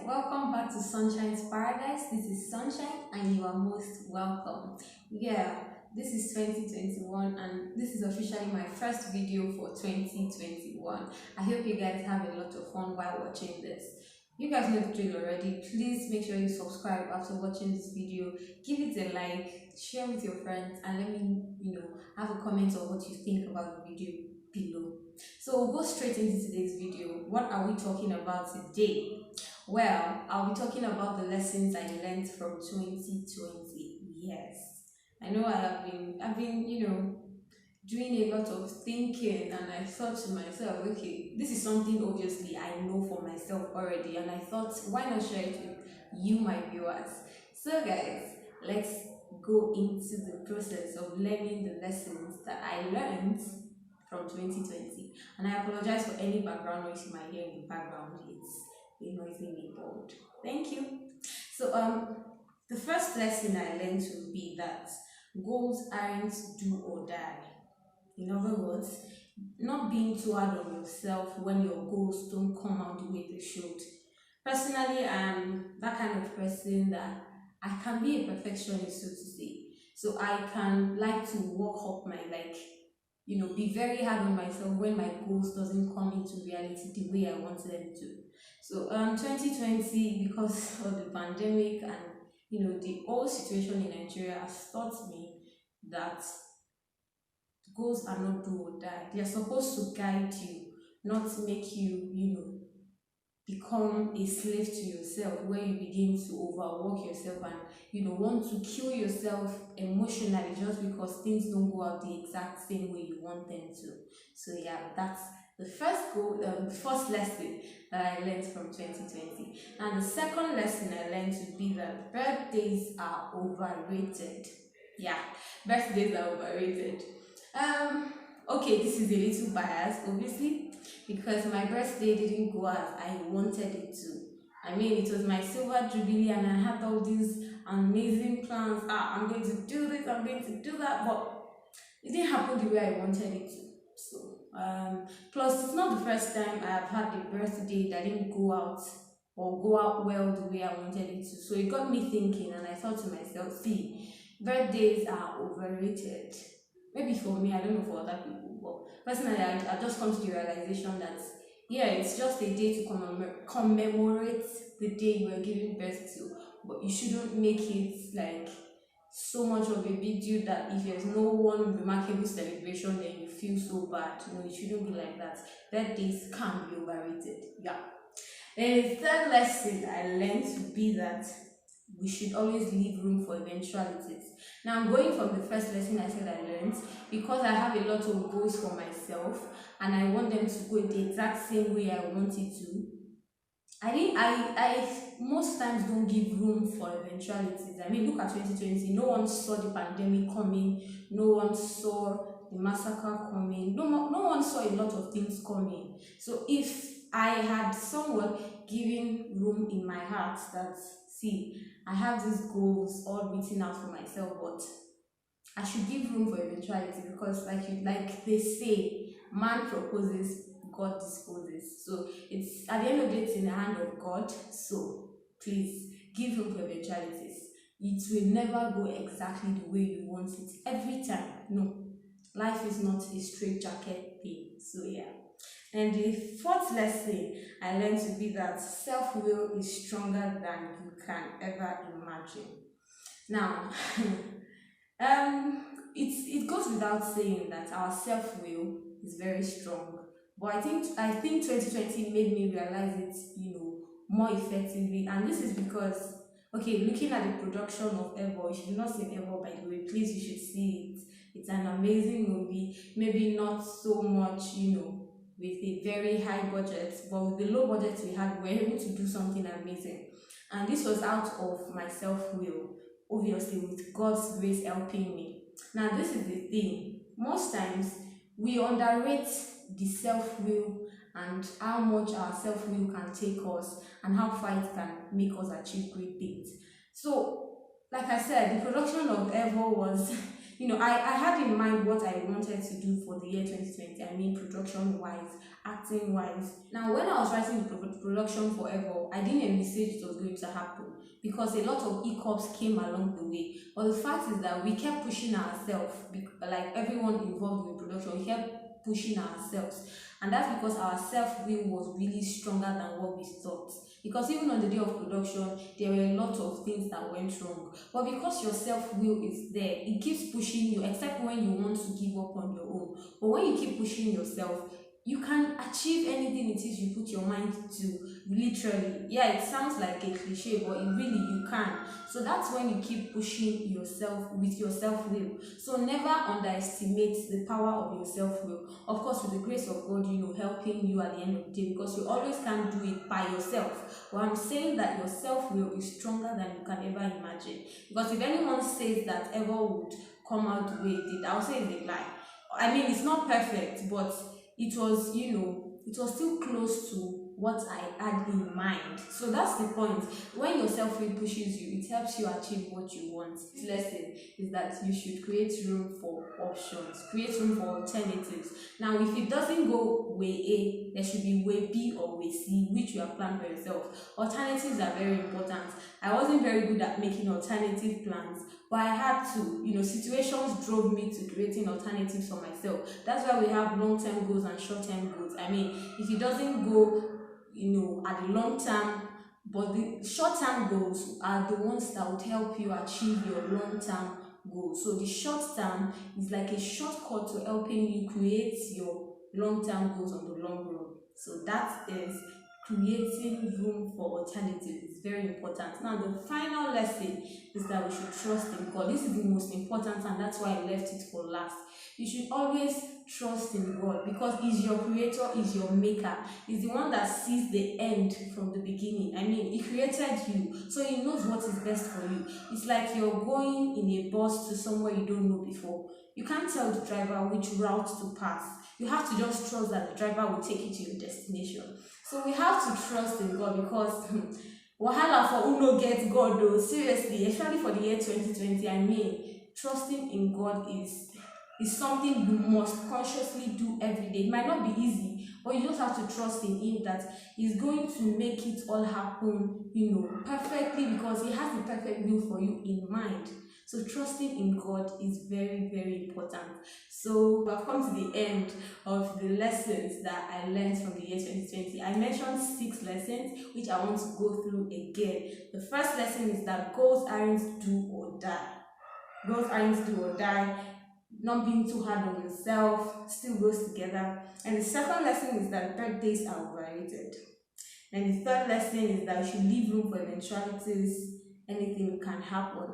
welcome back to Sunshine's Paradise. This is Sunshine, and you are most welcome. Yeah, this is 2021, and this is officially my first video for 2021. I hope you guys have a lot of fun while watching this. You guys know the drill already. Please make sure you subscribe after watching this video. Give it a like, share with your friends, and let me, have a comment on what you think about the video below. So we'll go straight into today's video. What are we talking about today? Well, I'll be talking about the lessons I learned from 2020. Yes, I know I've been, doing a lot of thinking, and I thought to myself, okay, this is something obviously I know for myself already, and I thought, why not share it with you, my viewers? So, guys, let's go into the process of learning the lessons that I learned from 2020. And I apologize for any background noise you might hear in the background. It's a noisy neighborhood. Thank you. So the first lesson I learned would be that goals aren't do or die. In other words, not being too hard on yourself when your goals don't come out the way they should. Personally, I'm that kind of person that I can be a perfectionist, so to say. So I can like to work up my be very hard on myself when my goals doesn't come into reality the way I wanted them to. So 2020, because of the pandemic and the whole situation in Nigeria, has taught me that goals are not do or die. They are supposed to guide you, not make you become a slave to yourself, where you begin to overwork yourself and want to kill yourself emotionally just because things don't go out the exact same way you want them to. So yeah, that's the first lesson that I learned from 2020. And the second lesson I learned would be that birthdays are overrated. Yeah, birthdays are overrated. Okay, this is a little biased, obviously, because my birthday didn't go as I wanted it to. I mean, it was my silver jubilee, and I had all these amazing plans. I'm going to do this, I'm going to do that, but it didn't happen the way I wanted it to. So, plus, it's not the first time I have had a birthday that didn't go out well the way I wanted it to. So it got me thinking, and I thought to myself, see, birthdays are overrated. Maybe for me, I don't know for other people, but personally, I just come to the realization that, yeah, it's just a day to commemorate the day you were giving birth to, but you shouldn't make it like so much of a big deal that if there's no one remarkable celebration, then you feel so bad. It shouldn't be like that. Birthdays can be overrated. Yeah. Then the third lesson I learned to be that we should always leave room for eventualities. Now I'm going from the first lesson I said I learned, because I have a lot of goals for myself and I want them to go the exact same way I want it to. I most times don't give room for eventualities. I mean, look at 2020. No one saw the pandemic coming. No one saw the massacre coming. No one saw a lot of things coming. So if I had someone giving room in my heart that, see, I have these goals all written out for myself, but I should give room for eventuality, because like they say, man proposes, God disposes. So it's at the end of the day, it's in the hand of God. So please give room for eventualities. It will never go exactly the way you want it every time. No, life is not a straitjacket thing. So yeah. And the fourth lesson I learned to be that self-will is stronger than you can ever imagine. Now, it goes without saying that our self-will is very strong. But I think 2020 made me realize it, more effectively. And this is because, okay, looking at the production of Ever, if you've not seen Ever, by the way, please, you should see it. It's an amazing movie. Maybe not so much, with a very high budget, but with the low budget we had, we were able to do something amazing. And this was out of my self-will, obviously with God's grace helping me. Now, this is the thing. Most times, we underrate the self-will and how much our self-will can take us and how far it can make us achieve great things. So, like I said, the production of Ever was I had in mind what I wanted to do for the year 2020. I mean, production wise, acting wise. Now, when I was writing the production forever, I didn't envisage it was going to happen because a lot of hiccups came along the way. But the fact is that we kept pushing ourselves, like everyone involved in production, we kept pushing ourselves. And that's because our self-will was really stronger than what we thought. Because even on the day of production, there were a lot of things that went wrong. But because your self-will is there, it keeps pushing you, except when you want to give up on your own. But when you keep pushing yourself, you can achieve anything it is you put your mind to, literally. Yeah, it sounds like a cliche, but you can. So that's when you keep pushing yourself with your self-will. So never underestimate the power of your self-will. Of course, with the grace of God, helping you at the end of the day, because you always can't do it by yourself. But I'm saying that your self-will is stronger than you can ever imagine. Because if anyone says that ever would come out the way it did, I'll say it's a lie. I mean, it's not perfect, but it was, it was still close to what I had in mind. So that's the point. When your self-will pushes you, it helps you achieve what you want. This lesson is that you should create room for options, create room for alternatives. Now, if it doesn't go way A, there should be way B or way C, which you have planned for yourself. Alternatives are very important. I wasn't very good at making alternative plans, but I had to. Situations drove me to creating alternatives for myself. That's why we have long-term goals and short-term goals. I mean, if it doesn't go, at the long term, but the short-term goals are the ones that would help you achieve your long-term goals. So the short term is like a shortcut to helping you create your long-term goals on the long run. So that is creating room for alternatives is very important. Now, the final lesson is that we should trust in God. This is the most important, and that's why I left it for last. You should always trust in God, because He's your creator, He's your maker. He's the one that sees the end from the beginning. I mean, He created you, so He knows what is best for you. It's like you're going in a bus to somewhere you don't know before. You can't tell the driver which route to pass. You have to just trust that the driver will take you to your destination. So we have to trust in God, because wahala for who no get God though. Seriously, especially for the year 2020. I mean, trusting in God is something you must consciously do every day. It might not be easy, but you just have to trust in Him that He's going to make it all happen, perfectly, because He has the perfect will for you in mind. So trusting in God is very, very important. So we have come to the end of the lessons that I learned from the year 2020. I mentioned 6 lessons, which I want to go through again. The first lesson is that goals aren't do or die. Goals aren't do or die. Not being too hard on yourself still goes together. And the second lesson is that birthdays are overrated. And the third lesson is that you should leave room for eventualities. Anything can happen.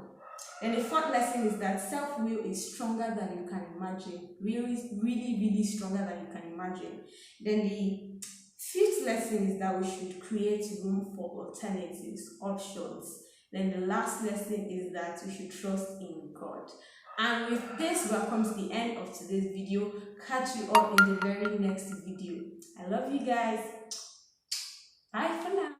And the fourth lesson is that self-will is stronger than you can imagine. Really, really, really stronger than you can imagine. Then the fifth lesson is that we should create room for alternatives, options. Then the last lesson is that we should trust in God. And with this, we have come to the end of today's video. Catch you all in the very next video. I love you guys. Bye for now.